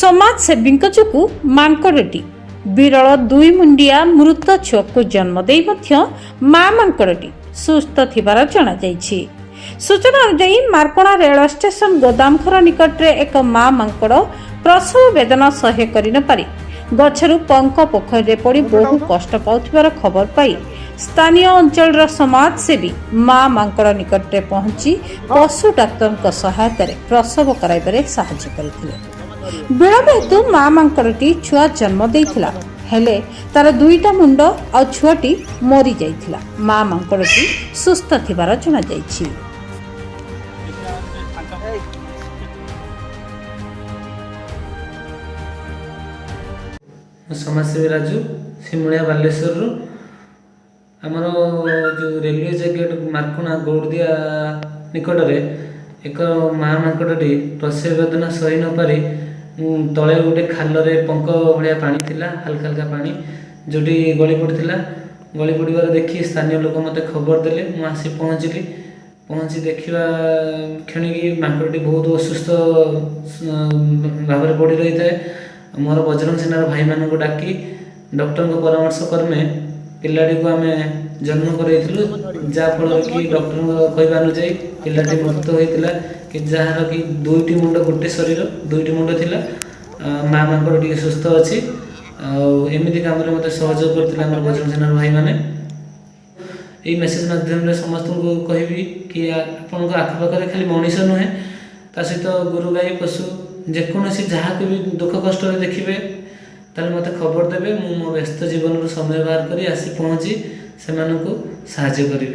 समाजसेवीଙ୍କ ଯୋଗୁ ମାଙ୍କଡ଼ଟି ବିରଳ ଦୁଇ ମୁଣ୍ଡିଆ ମୃତ ଛୁଆକୁ ଜନ୍ମ ଦେଇ ମଧ୍ୟ ମା ମାଙ୍କଡ଼ଟି ସୁସ୍ଥ ଥିବାର ଜଣାଯାଇଛି। ସୂଚନା ଅନୁଯାୟୀ ମାର୍କଣା ରେଳ ଷ୍ଟେସନ ଗୋଦାମଘର ନିକଟରେ ଏକ ମା ମାଙ୍କଡ଼ ପ୍ରସବ ବେଦନା ସହ୍ୟ କରିନପାରି ଗଛରୁ ପଙ୍କ ପୋଖରୀରେ ପଡ଼ି ବହୁ କଷ୍ଟ ପାଉଥିବାର ଖବର ପାଇ ସ୍ଥାନୀୟ ଅଞ୍ଚଳର ସମାଜସେବୀ ମା ମାଙ୍କଡ଼ ନିକଟରେ ପହଞ୍ଚି ପଶୁ ଡାକ୍ତରଙ୍କ ସହାୟତାରେ ପ୍ରସବ କରାଇବାରେ ସାହାଯ୍ୟ କରିଥିଲେ। ବିଳମ୍ବ ହେତୁ ମା ମାଙ୍କଡ଼ଟି ଛୁଆ ଜନ୍ମ ଦେଇଥିଲା, ହେଲେ ତାର ଦୁଇଟା ମୁଣ୍ଡ ଆଉ ଛୁଆଟି ମରି ଯାଇଥିଲା। ମା ମାଙ୍କଡ଼ଟି ସୁସ୍ଥ ଥିବାର ଜଣାଯାଇଛି। समाजसेवी राजू सिमुलिया बालेश्वर आमर जो रेलवे जैकेट मार्कुणा गौड़दिया निकट में एक माँ मांकड़टी प्रसव वेदना सही न पारि तले गोटे खाल पंक भाया पानी थिला, हल्का हल्का पानी जोटी गली पड़ता। गली पड़ार देखी स्थानीय लोक मत खबर देले, मुझे आसी पहुँची देखा क्षण की मांकड़टी बहुत असुस्थ भाव में पड़ रही है। मोर बजरंग सेनार भाई मान को डाकी डॉक्टर को परामर्श क्रमे पिलाटी को आम जन्म कराइलु, जहाँफल कि डॉक्टर कहवा अनुजाई पिलाटी मृत होता कि जार कि दुईटी मुंड गोटे शरीर दुईटी मुंड थिला। माँ मांकड़ टी सुस्थ अच्छी आमती कम मत सहयोग करते बजरंग सेनार भाई मैंने। ये मेसेज माध्यम समस्त को कहबी कि आपण आखपाखे खाली मनीष नुहे ता सहित गोरु गाई पशु जेकोसी जहाँ को भी दुख कष्ट देखिए ताले मत खबर देवे। मो व्यस्त जीवन समय बाहर कर आसी पहुँची से साहाय्य करी।